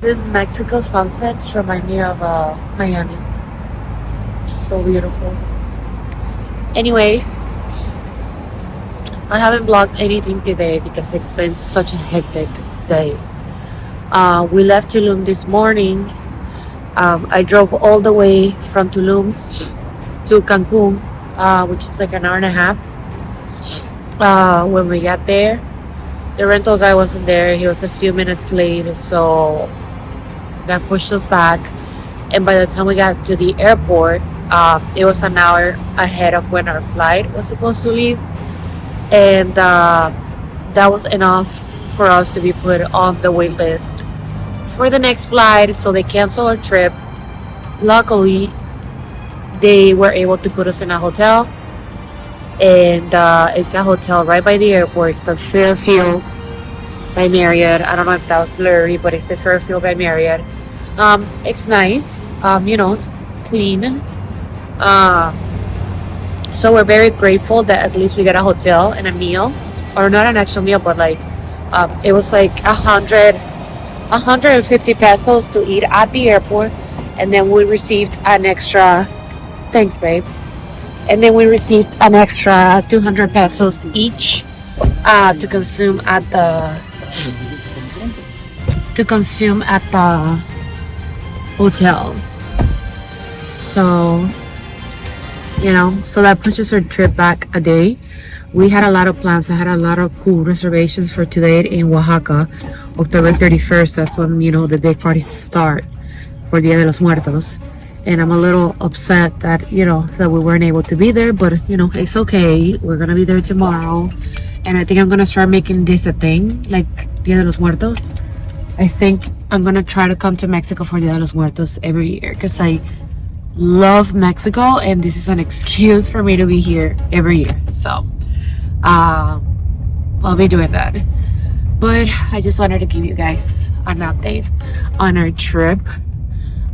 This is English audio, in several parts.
This Mexico sunsets remind me of Miami. So beautiful. Anyway, I haven't vlogged anything today because it's been such a hectic day. We left Tulum this morning. I drove all the way from Tulum to Cancun, which is like an hour and a half. When we got there, the rental guy wasn't there. He was a few minutes late, so that pushed us back. And by the time we got to the airport, it was an hour ahead of when our flight was supposed to leave. And that was enough for us to be put on the wait list for the next flight. So they canceled our trip. Luckily, they were able to put us in a hotel. And it's a hotel right by the airport. It's a Fairfield by Marriott. I don't know if that was blurry, but it's the Fairfield by Marriott. It's nice. It's clean. So we're very grateful that at least we got a hotel and a meal, or not an actual meal, but like it was like 150 pesos to eat at the airport, and then we received an extra. Thanks, babe. And then we received an extra 200 pesos each to consume at the hotel. So so that pushes our trip back a day. We had a lot of plans. I had a lot of cool reservations for today in Oaxaca, October 31st. That's when the big parties start for Dia de los Muertos. And I'm a little upset that that we weren't able to be there, but it's okay. We're gonna be there tomorrow, and I think I'm gonna start making this a thing, like Dia de los Muertos. I think I'm gonna try to come to Mexico for Dia de los Muertos every year because I love Mexico, and this is an excuse for me to be here every year. So I'll be doing that. But I just wanted to give you guys an update on our trip.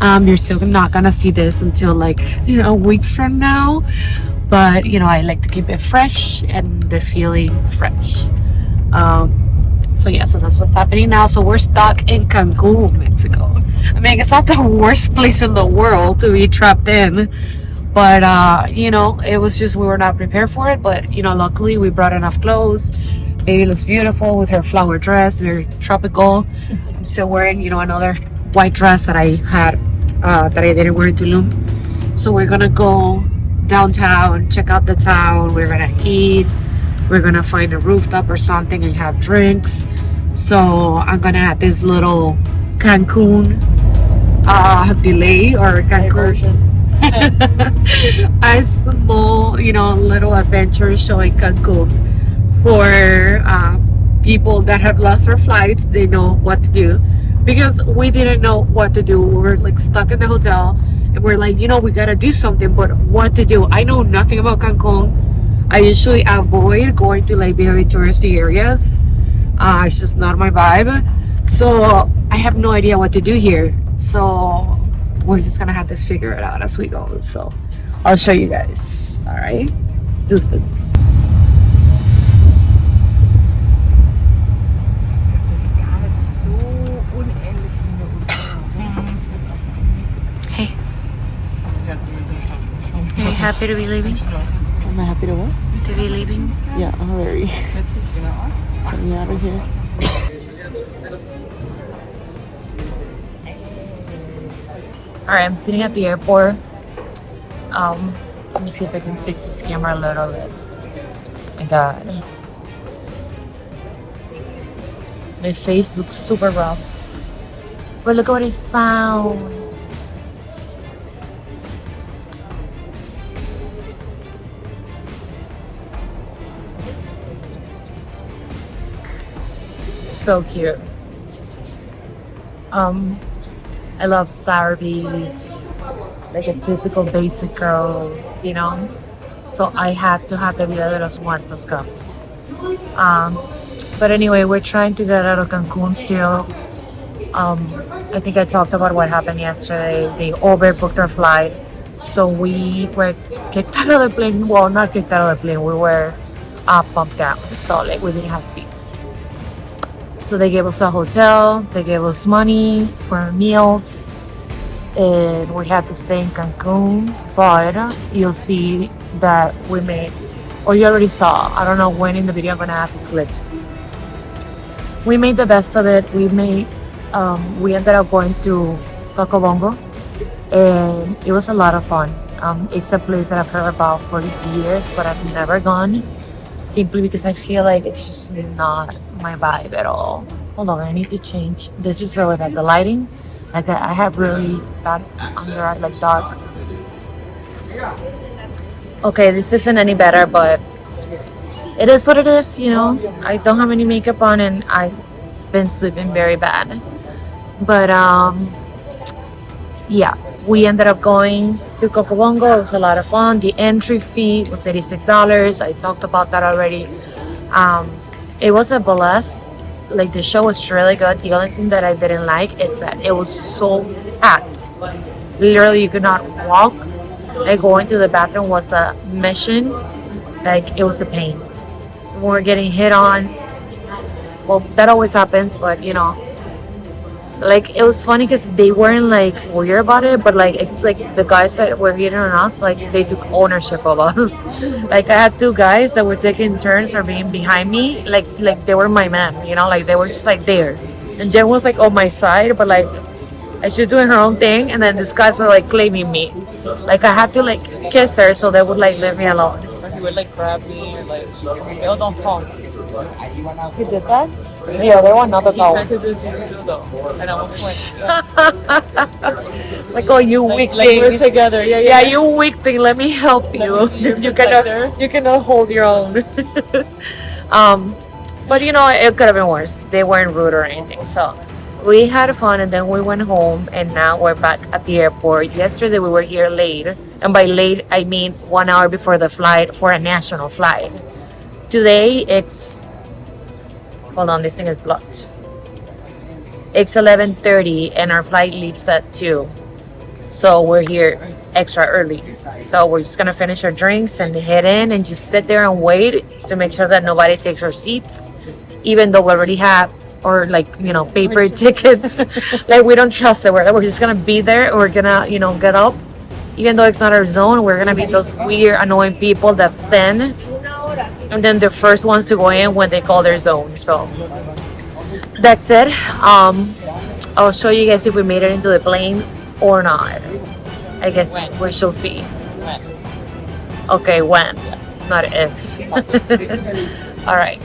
You're still not gonna see this until weeks from now, but I like to keep it fresh and the feeling fresh. So that's what's happening now. So we're stuck in Cancun, Mexico. I mean, it's not the worst place in the world to be trapped in, but it was just we were not prepared for it. But luckily we brought enough clothes. Baby looks beautiful with her flower dress, very tropical. I'm still wearing another white dress that I had that I didn't wear in Tulum. So we're gonna go downtown, check out the town. We're gonna eat. We're gonna find a rooftop or something and have drinks. So I'm gonna have this little Cancun delay or Cancun a small little adventure showing Cancun for people that have lost their flights. They know what to do, because we didn't know what to do. We were stuck in the hotel, and we're like, we gotta do something, but what to do? I know nothing about Cancun. I usually avoid going to very touristy areas. It's just not my vibe. So I have no idea what to do here. So we're just gonna have to figure it out as we go. So I'll show you guys. All right, deuces. Hey. Are you happy to be leaving? Am I happy to what? To be leaving? Yeah, I'm very. Get me out of here. Alright, I'm sitting at the airport. Let me see if I can fix this camera a little bit. My god. My face looks super rough. But look what I found. So cute. I love Starbies, like a typical basic girl, So I had to have the Dia de los Muertos come. But anyway, we're trying to get out of Cancun still. I think I talked about what happened yesterday. They overbooked our flight, so we were kicked out of the plane. Well, not kicked out of the plane. We were bumped down, so we didn't have seats. So they gave us a hotel, they gave us money for meals, and we had to stay in Cancun. But you'll see that we made, or you already saw, I don't know when in the video I'm gonna have these clips. We made the best of it. We ended up going to Cocobongo, and it was a lot of fun. It's a place that I've heard about for years, but I've never gone, simply because I feel like it's just not my vibe at all. Hold on, I need to change. This is really bad. The lighting, like I have really bad under eye, like dark. Okay, this isn't any better, but it is what it is, you know. I don't have any makeup on and I've been sleeping very bad. But yeah, we ended up going to Cocobongo. It was a lot of fun. The entry fee was $86. I talked about that already. It was a blast. Like, the show was really good. The only thing that I didn't like is that it was so packed. Literally, you could not walk. Like, going to the bathroom was a mission. Like, it was a pain. We were getting hit on. Well, that always happens, but you know, like, it was funny because they weren't like weird about it, but like, it's like the guys that were hitting on us, like, they took ownership of us. Like, I had two guys that were taking turns or being behind me, like they were my man, you know, like they were just like there. And Jen was like on my side, but like, she was doing her own thing, and then these guys were like claiming me. Like, I had to like kiss her so they would like leave me alone. So he would like grab me or like, oh, don't fall. You did that? The other one, not at He all. tried to do Jiu-Jitsu though. And I was Like, oh, you weak like thing. we're together. Yeah, Yeah, you weak thing. Let me help you. You cannot hold your own. But you know, it could have been worse. They weren't rude or anything. So we had fun, and then we went home, and now we're back at the airport. Yesterday we were here late, and by late I mean 1 hour before the flight for a national flight. Today it's, hold on, this thing is blocked. It's 11:30 and our flight leaves at 2. So we're here extra early. So we're just gonna finish our drinks and head in and just sit there and wait to make sure that nobody takes our seats, even though we already have, or like, you know, paper tickets. Like, we don't trust it. We're just gonna be there. We're gonna, you know, get up. Even though it's not our zone, we're gonna be those weird, annoying people that stand, and then the first ones to go in when they call their zone. So that's it. I'll show you guys if we made it into the plane or not. I guess we shall see. When? Okay, when, not if. All right.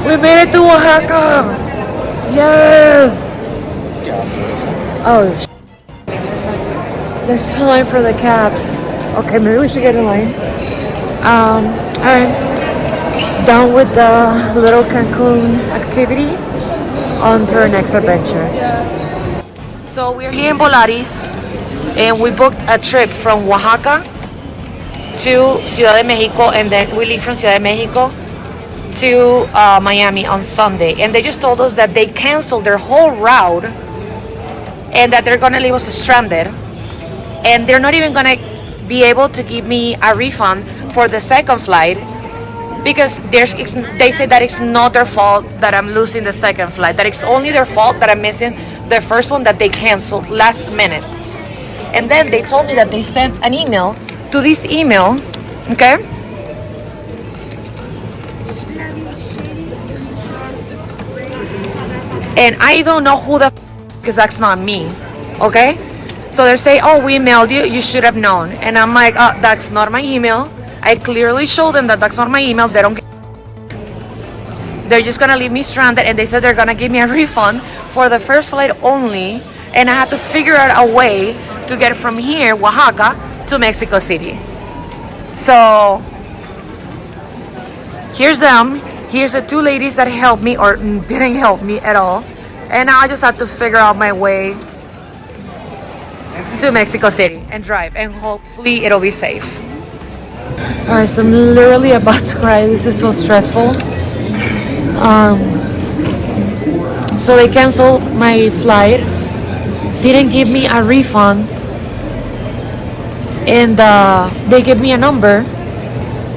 We made it to Oaxaca! Yes! Oh, there's a line for the cabs. Okay, maybe we should get in line. Alright. Done with the little Cancun activity. On to our next adventure. So we're here in Volaris, and we booked a trip from Oaxaca to Ciudad de Mexico, and then we leave from Ciudad de Mexico to Miami on Sunday, and they just told us that they canceled their whole route and that they're gonna leave us stranded, and they're not even gonna be able to give me a refund for the second flight because they say that it's not their fault that I'm losing the second flight, that it's only their fault that I'm missing the first one that they canceled last minute. And then they told me that they sent an email to this email, okay? And I don't know who the because that's not me, okay? So they're saying, oh, we emailed you, you should have known. And I'm like, oh, that's not my email. I clearly showed them that that's not my email. They don't get, they're just gonna leave me stranded, and they said they're gonna give me a refund for the first flight only, and I had to figure out a way to get from here, Oaxaca, to Mexico City. So here's them. Here's the two ladies that helped me or didn't help me at all. And now I just have to figure out my way to Mexico City and drive. And hopefully it'll be safe. Alright, so I'm literally about to cry. This is so stressful. So they canceled my flight. Didn't give me a refund. And they gave me a number.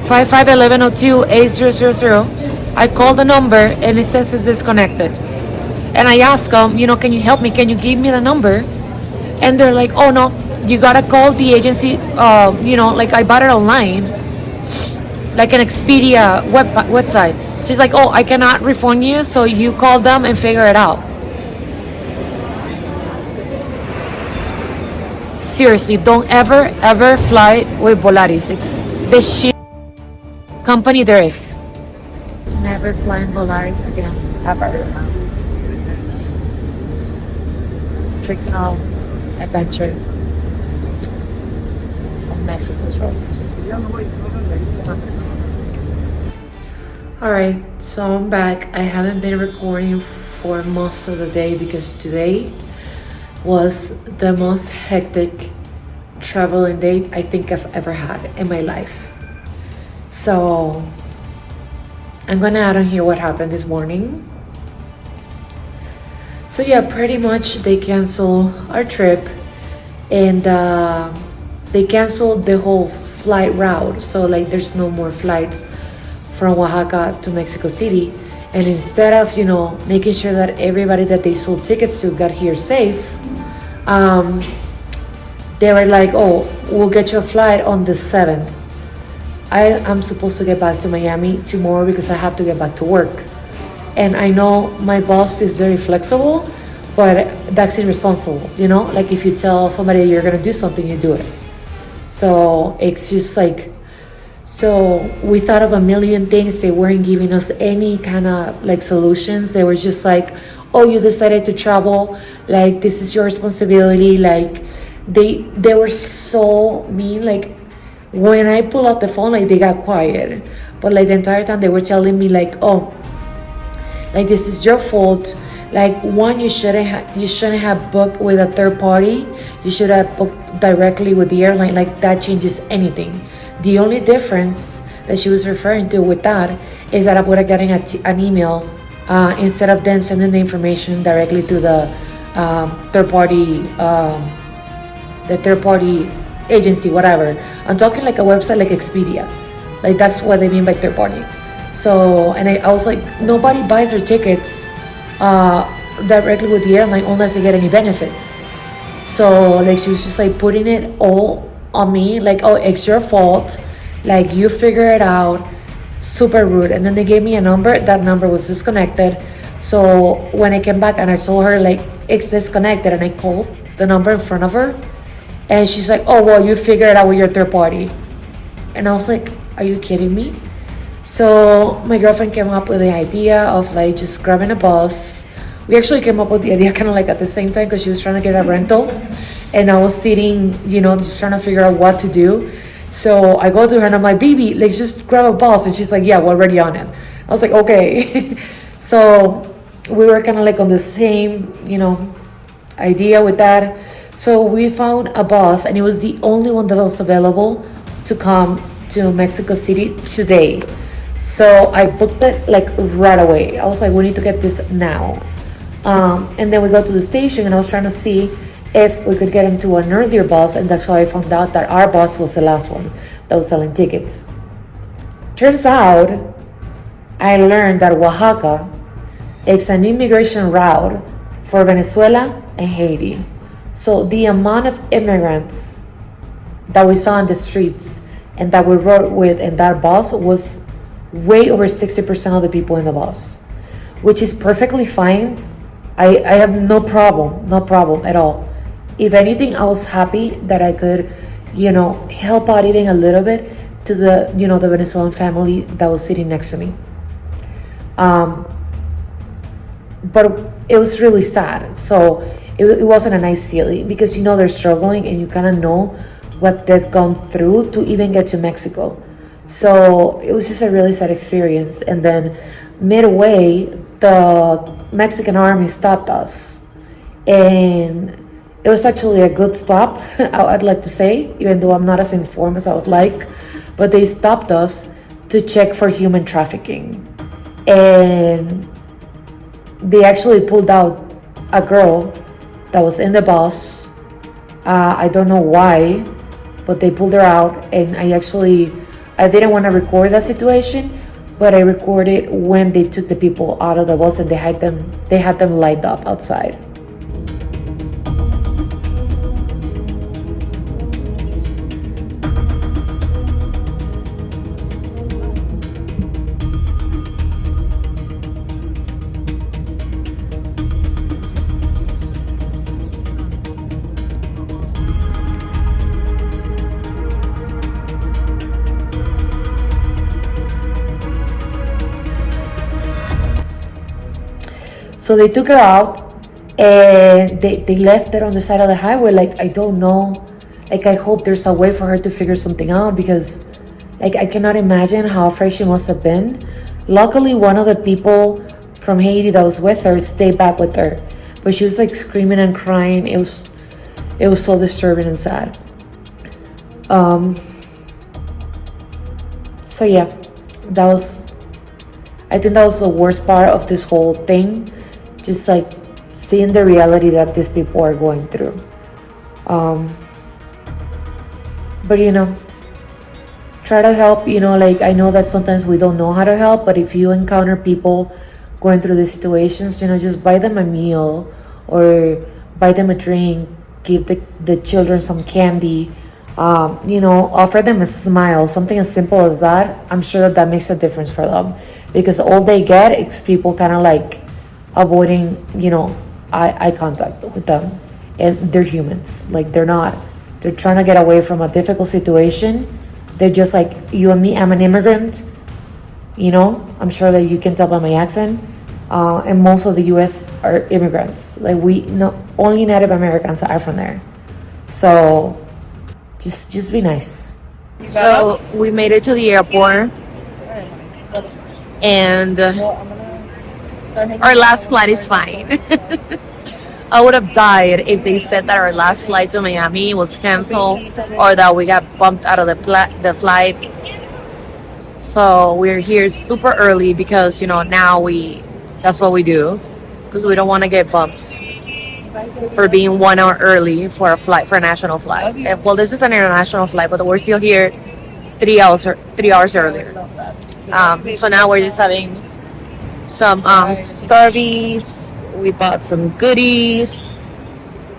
5511028000. I called the number and it says it's disconnected. And I asked them, can you help me? Can you give me the number? And they're like, oh no, you gotta call the agency. Like I bought it online, like an Expedia website. She's like, oh, I cannot refund you, so you call them and figure it out. Seriously, don't ever fly with Volaris. It's the shit company there is. Never flying Volaris again, ever. 6-hour adventure on Mexico's roads. Alright, so I'm back. I haven't been recording for most of the day because today was the most hectic traveling day I think I've ever had in my life. So I'm gonna add on here what happened this morning. So yeah, pretty much they canceled our trip and they canceled the whole flight route. So like there's no more flights from Oaxaca to Mexico City. And instead of, making sure that everybody that they sold tickets to got here safe, they were like, oh, we'll get you a flight on the 7th. I am supposed to get back to Miami tomorrow because I have to get back to work. And I know my boss is very flexible, but that's irresponsible, Like if you tell somebody you're gonna do something, you do it. So it's just like, so we thought of a million things. They weren't giving us any kind of like solutions. They were just like, oh, you decided to travel, like this is your responsibility. Like they were so mean. Like when I pull out the phone, like they got quiet, but like the entire time they were telling me like, oh, like this is your fault. Like one, you shouldn't have booked with a third party. You should have booked directly with the airline. Like that changes anything. The only difference that she was referring to with that is that I would have gotten an email instead of them sending the information directly to the third party agency, whatever. I'm talking like a website like Expedia. Like that's what they mean by third party. So, and I was like, nobody buys their tickets directly with the airline unless they get any benefits. So like she was just like putting it all on me, like, oh, it's your fault, like you figure it out. Super rude. And then they gave me a number. That number was disconnected. So when I came back and I told her like it's disconnected, and I called the number in front of her, and she's like, oh well, you figure it out with your third party. And I was like, are you kidding me? So my girlfriend came up with the idea of like just grabbing a bus. We actually came up with the idea kind of like at the same time because she was trying to get a rental and I was sitting, just trying to figure out what to do. So I go to her and I'm like, baby, let's just grab a bus. And she's like, yeah, we're already on it. I was like, okay. So we were kind of like on the same, idea with that. So we found a bus and it was the only one that was available to come to Mexico City today. So I booked it like right away. I was like, we need to get this now. And then we go to the station and I was trying to see if we could get into an earlier bus, and that's how I found out that our bus was the last one that was selling tickets. Turns out, I learned that Oaxaca is an immigration route for Venezuela and Haiti. So the amount of immigrants that we saw on the streets and that we rode with in that bus was way over 60% of the people in the bus, which is perfectly fine. I have no problem at all. If anything, I was happy that I could, help out even a little bit to the, the Venezuelan family that was sitting next to me. But it was really sad. So it wasn't a nice feeling because, they're struggling and you kind of know what they've gone through to even get to Mexico. So it was just a really sad experience. And then midway, the Mexican army stopped us. And it was actually a good stop, I'd like to say, even though I'm not as informed as I would like. But they stopped us to check for human trafficking. And they actually pulled out a girl that was in the bus. I don't know why, but they pulled her out. And I didn't want to record that situation, but I recorded when they took the people out of the bus and they had them lined up outside. So they took her out and they left her on the side of the highway. Like, I don't know. Like, I hope there's a way for her to figure something out, because like, I cannot imagine how afraid she must have been. Luckily, one of the people from Haiti that was with her stayed back with her, but she was like screaming and crying. It was so disturbing and sad. So yeah, I think that was the worst part of this whole thing. Just like seeing the reality that these people are going through. But try to help. Like, I know that sometimes we don't know how to help, but if you encounter people going through these situations, just buy them a meal or buy them a drink, give the children some candy, offer them a smile, something as simple as that. I'm sure that makes a difference for them, because all they get is people kind of like avoiding, eye contact with them. And they're humans. Like, they're trying to get away from a difficult situation. They're just like you and me. I'm an immigrant, I'm sure that you can tell by my accent. And most of the US are immigrants. Like, only Native Americans are from there. So just be nice. So we made it to the airport, and our last flight is fine. I would have died if they said that our last flight to Miami was canceled or that we got bumped out of the flight. So we're here super early because, now that's what we do, because we don't want to get bumped for being 1 hour early for a national flight. Well, this is an international flight, but we're still here 3 hours earlier. So now we're just having some Starbies. We bought some goodies,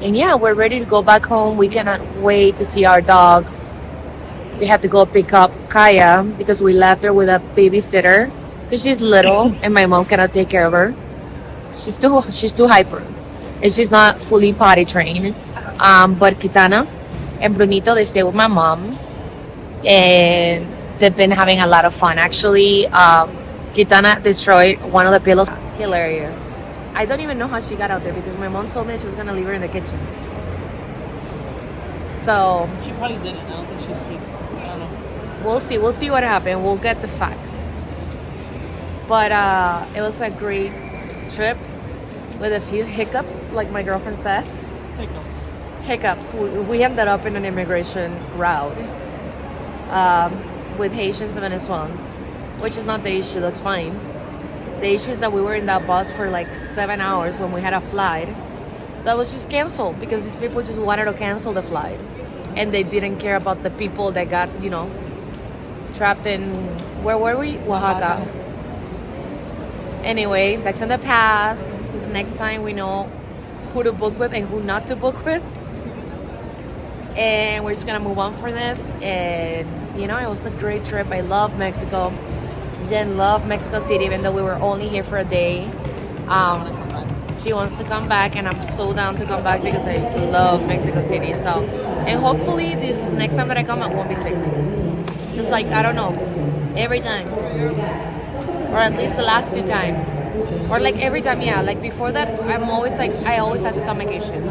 and yeah, we're ready to go back home. We cannot wait to see our dogs. We had to go pick up Kaya because we left her with a babysitter because she's little and my mom cannot take care of her. She's too hyper, and she's not fully potty trained. But Kitana and Brunito, they stay with my mom, and they've been having a lot of fun. Actually, Kitana destroyed one of the pillows. Hilarious. I don't even know how she got out there because my mom told me she was gonna leave her in the kitchen. So She probably didn't. I don't think she escaped. I don't know. we'll see what happened. We'll get the facts. But it was a great trip with a few hiccups, like my girlfriend says. Hiccups. We ended up in an immigration route with Haitians and Venezuelans, which is not the issue. That's fine. The issue is that we were in that bus for like 7 hours when we had a flight that was just canceled because these people just wanted to cancel the flight, and they didn't care about the people that got, trapped in, where were we? Oaxaca. Anyway, that's in the past. Next time we know who to book with and who not to book with, and we're just gonna move on for this. And it was a great trip. I love Mexico. Jen loved Mexico City, even though we were only here for a day. She wants to come back, and I'm so down to come back because I love Mexico City. So, and hopefully this next time that I come, I won't be sick. Just like, I don't know, every time, or at least the last 2 times, or like every time. Yeah, like before that, I always have stomach issues.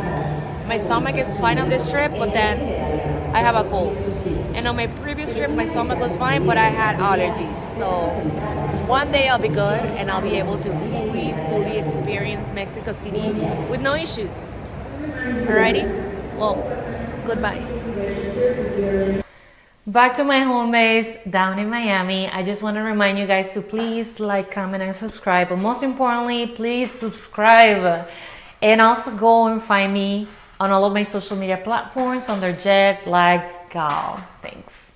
My stomach is fine on this trip, but then I have a cold. And on my previous trip, my stomach was fine, but I had allergies. So one day I'll be good and I'll be able to fully experience Mexico City with no issues. Alrighty? Well, goodbye. Back to my home base down in Miami. I just want to remind you guys to please like, comment, and subscribe. But most importantly, please subscribe. And also go and find me on all of my social media platforms under Jet Lag Gal. Thanks.